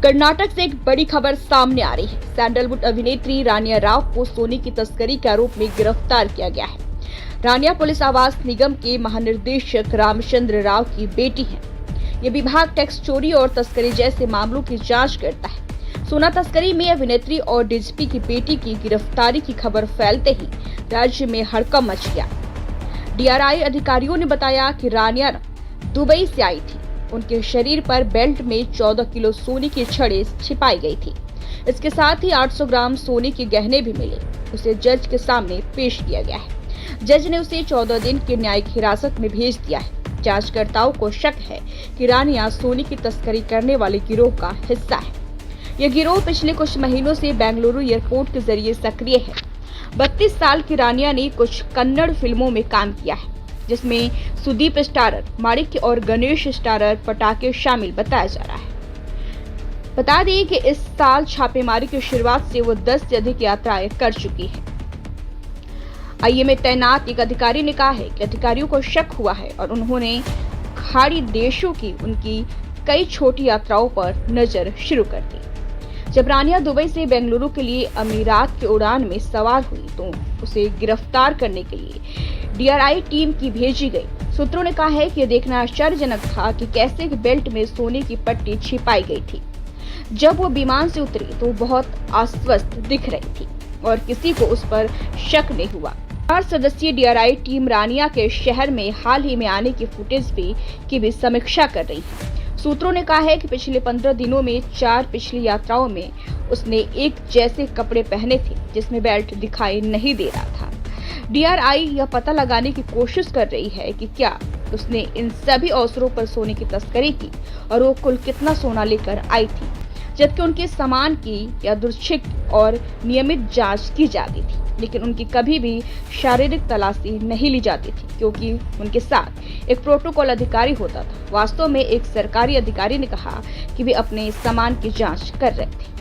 कर्नाटक से एक बड़ी खबर सामने आ रही है। सैंडलवुड अभिनेत्री रानिया राव को सोने की तस्करी के आरोप में गिरफ्तार किया गया है। रानिया पुलिस आवास निगम के महानिदेशक रामचंद्र राव की बेटी है। ये विभाग टैक्स चोरी और तस्करी जैसे मामलों की जांच करता है। सोना तस्करी में अभिनेत्री और डीजीपी की बेटी की गिरफ्तारी की खबर फैलते ही राज्य में हड़कंप मच गया। डीआरआई अधिकारियों ने बताया कि रानिया दुबई से आई थी। उनके शरीर पर बेल्ट में 14 किलो सोने की छड़ें छिपाई गई थी। इसके साथ ही 800 ग्राम सोने के गहने भी मिले। उसे जज के सामने पेश किया गया है। जज ने उसे 14 दिन की न्यायिक हिरासत में भेज दिया है। जांचकर्ताओं को शक है कि रानिया सोने की तस्करी करने वाले गिरोह का हिस्सा है। यह गिरोह पिछले कुछ महीनों से बेंगलुरु एयरपोर्ट के जरिए सक्रिय है। 32 साल की रानिया ने कुछ कन्नड़ फिल्मों में काम किया है, जिसमें सुदीप स्टारर माणिक्य और गणेश स्टारर पटाके शामिल बताया जा रहा है। बता दें कि इस साल छापेमारी की शुरुआत से वो 10 से अधिक यात्राएं कर चुकी है। आईए में तैनात एक अधिकारी ने कहा है कि अधिकारियों को शक हुआ है और उन्होंने खाड़ी देशों की उनकी कई छोटी यात्राओं पर नजर शुरू कर दी। जब रानिया दुबई से बेंगलुरु के लिए अमीरात की उड़ान में सवार हुई तो उसे गिरफ्तार करने के लिए डीआरआई टीम की भेजी गई। सूत्रों ने कहा है कि यह देखना आश्चर्यजनक था कि कैसे बेल्ट में सोने की पट्टी छिपाई गई थी। जब वो विमान से उतरी तो बहुत आश्वस्त दिख रही थी और किसी को उस पर शक नहीं हुआ। 4 सदस्यीय डीआरआई टीम रानिया के शहर में हाल ही में आने की फुटेज की भी समीक्षा कर रही है। सूत्रों ने कहा है कि पिछले 15 दिनों में 4 पिछली यात्राओं में उसने एक जैसे कपड़े पहने थे जिसमें बेल्ट दिखाई नहीं दे रहा था। डीआरआई यह पता लगाने की कोशिश कर रही है कि क्या उसने इन सभी अवसरों पर सोने की तस्करी की और वो कुल कितना सोना लेकर आई थी, जबकि उनके सामान की यादृच्छिक और नियमित जांच की जाती थी, लेकिन उनकी कभी भी शारीरिक तलाशी नहीं ली जाती थी क्योंकि उनके साथ एक प्रोटोकॉल अधिकारी होता था। वास्तव में एक सरकारी अधिकारी ने कहा कि वे अपने सामान की जांच कर रहे थे।